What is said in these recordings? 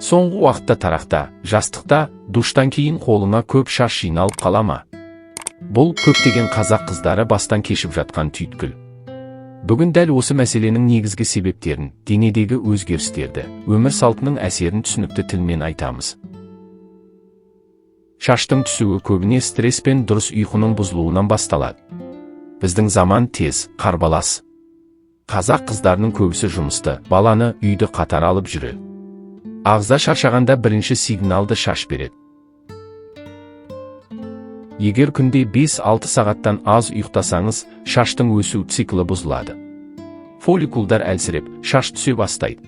Соңғы уақытта тарақта, жастықта, душтан кейін қолыңа көп шаш жиналып қала ма? Бұл көптеген қазақ қыздары бастан кешіп жатқан түйткіл. Бүгін дәл осы мәселенің негізгі себептерін, денедегі өзгерістерді, өмір салтының әсерін түсінікті тілмен айтамыз. Шаштың түсуі көбіне стресс пен дұрыс ұйқының бұзылуынан басталады. Біздің заман тез, қарбалас. Қазақ қыздарының көбісі жұмысты, баланы, үйді қатар алып жүреді. Ағза шаршағанда бірінші сигналды шаш береді. Егер күнде 5-6 сағаттан аз ұйықтасаңыз, шаштың өсу циклі бұзылады. Фолликулдар әлсіреп, шаш түсе бастайды.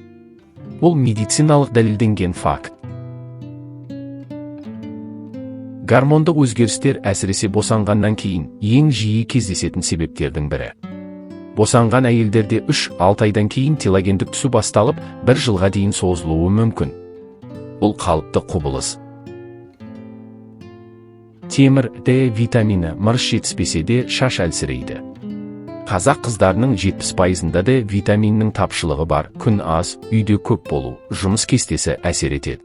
Бұл медициналық дәлелденген факт. Гормондық өзгерістер әсіресе босанғаннан кейін ең жиі кездесетін себептердің бірі. Босанған әйелдерде 3-6 айдан кейін телогендік түсу басталып, 1 жылға дейін созылуы мүмкін. Бұл қалыпты құбылыс. Темір, Д витамині мырыш жетіспесе де шаш әлсірейді. Қазақ қыздарының 70%-ында Д витаминінің тапшылығы бар, күн аз, үйде көп болу, жұмыс кестесі әсер етеді.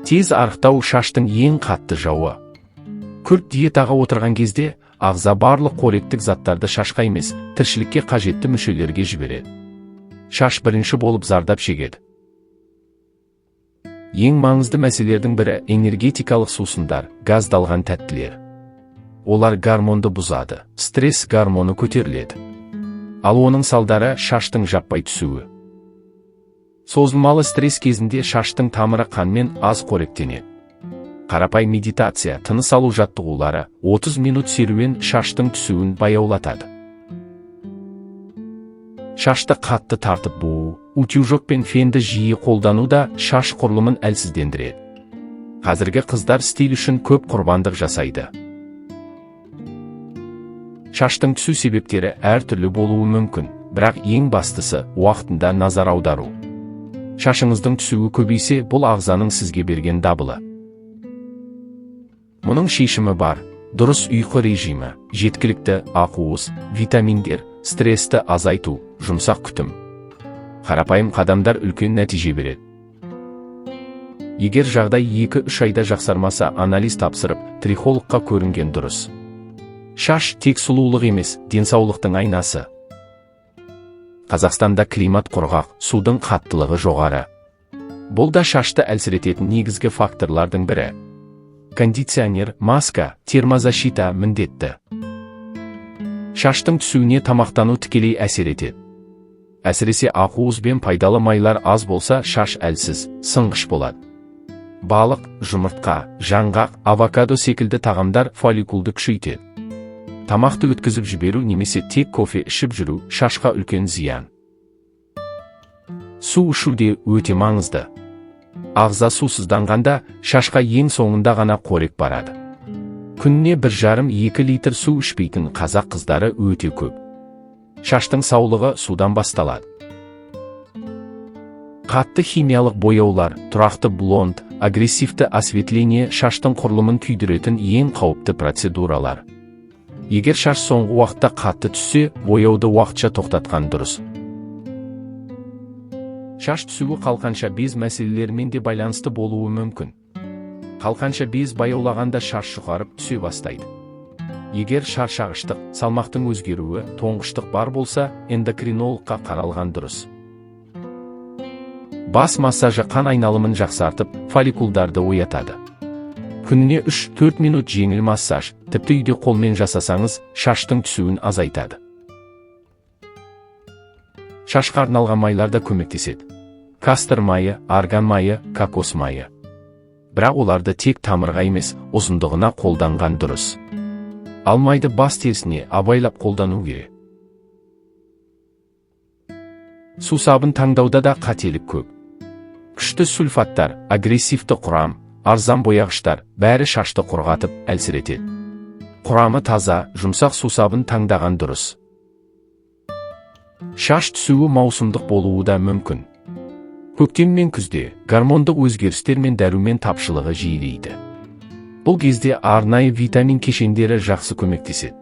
Тез арықтау шаштың ең қатты жауы. Күрт диетаға отырған кезде, ағза барлық қоректік заттарды шашқа емес, тіршілікке қажетті мүшелерге жібереді. Шаш бірінші болып зардап шегеді. Ең маңызды мәселелердің бірі энергетикалық сусындар, газдалған тәттілер. Олар гормонды бұзады, стресс гормоны көтеріледі. Ал оның салдары шаштың жаппай түсуі. Созылмалы стресс кезінде шаштың тамыры қанмен аз қоректенеді. Қарапай медитация, тыныс алу жаттығулары, 30 минут серуен шаштың түсуін баяулатады. Шашты қатты тартып буу, утюжок пен фенді жиі қолдану да шаш құрылымын әлсіздендіреді. Қазіргі қыздар стиль үшін көп құрбандық жасайды. Шаштың түсу себептері әртүрлі болуы мүмкін, бірақ ең бастысы уақытында назар аудару. Шашыңыздың түсуі көбейсе, бұл ағзаның сізге берген дабылы. Мұның шешімі бар: дұрыс ұйқы режимі, жеткілікті ақуыз, витаминдер, стрессті азайту, жұмсақ күтім. Қарапайым қадамдар үлкен нәтиже береді. Егер жағдай 2-3 айда жақсармаса, анализ тапсырып, трихологқа көрінген дұрыс. Шаш тек сұлулық емес, денсаулықтың айнасы. Қазақстанда климат құрғақ, судың қаттылығы жоғары. Бұл да шашты әлсірететін негізгі факторлардың бірі. Кондиционер, маска, термозащита міндетті. Шаштың түсуіне тамақтану тікелей әсер етеді. Әсіресе ақуыз бен пайдалы майлар аз болса, шаш әлсіз, сынғыш болады. Балық, жұмыртқа, жаңғақ, авокадо секілді тағамдар фолликулды күшейтеді. Тамақты өткізіп жіберу немесе тек кофе ішіп жүру шашқа үлкен зиян. Су ішу де өте маңызды. Ағза сусызданғанда шашқа ең соңында ғана қорек барады. Күніне 1,5-2 литр су ішпейтін қазақ қыздары өте көп. Шаштың саулығы судан басталады. Қатты химиялық бояулар, тұрақты блонд, агрессивті осветление шаштың құрылымын күйдіретін ең қауіпті процедуралар. Егер шаш соңғы уақытта қатты түссе, бояуды уақытша тоқтатқан дұрыс. Шаш түсуі қалқанша без мәселелерімен де байланысты болуы мүмкін. Қалқанша без баяулағанда шаш жұқарып түсе бастайды. Егер шаршағыштық, салмақтың өзгеруі, тоңғыштық бар болса, эндокринологқа қаралған дұрыс. Бас массажы қан айналымын жақсартып, фолликулдарды оятады. Күніне 3-4 минут жеңіл массаж, тіпті үйде қолмен жасасаңыз, шаштың түсуін азайтады. Шашқа арналған майлар да көмектеседі. Кастор майы, арган майы, кокос майы. Бірақ оларды тек тамырға емес, ұзындығына қолданған дұрыс. Ал майды бас терісіне абайлап қолдану керек. Сусабын таңдауда да қателік көп. Күшті сульфаттар, агрессивті құрам, арзан бояғыштар бәрі шашты құрғатып әлсіретеді. Құрамы таза, жұмсақ сусабын таңдаған дұрыс. Шаш түсуі маусымдық болуы да мүмкін. Көктем мен күзде гормондық өзгерістер мен дәрумен тапшылығы жиілейді. Бұл кезде арнайы витамин кешендері жақсы көмектеседі.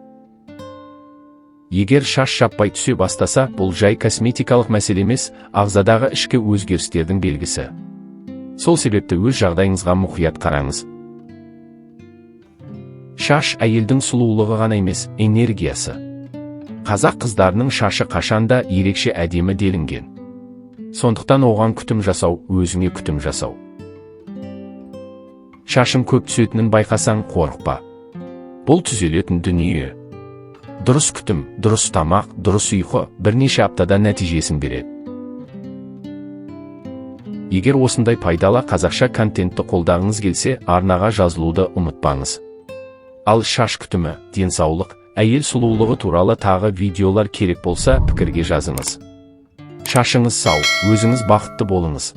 Егер шаш жаппай түсе бастаса, бұл жай косметикалық мәселе емес, ағзадағы ішкі өзгерістердің белгісі. Сол себепті өз жағдайыңызға мұқият қараңыз. Шаш әйелдің сұлулығы ғана емес, энергиясы. Қазақ қыздарының шашы қашанда ерекше әдемі делінген. Сондықтан оған күтім жасау, өзіңе күтім жасау. Шашың көп түсетінін байқасаң, қорықпа. Бұл түзелетін дүние. Дұрыс күтім, дұрыс тамақ, дұрыс ұйқы бірнеше аптада нәтижесін береді. Егер осындай пайдалы қазақша контентті қолдағыңыз келсе, арнаға жазылуды ұмытпаңыз. Ал шаш күтімі, денсаулық, әйел сұлулығы туралы тағы видеолар керек болса, пікірге жазыңыз. Шашыңыз сау, өзіңіз бақытты болыңыз.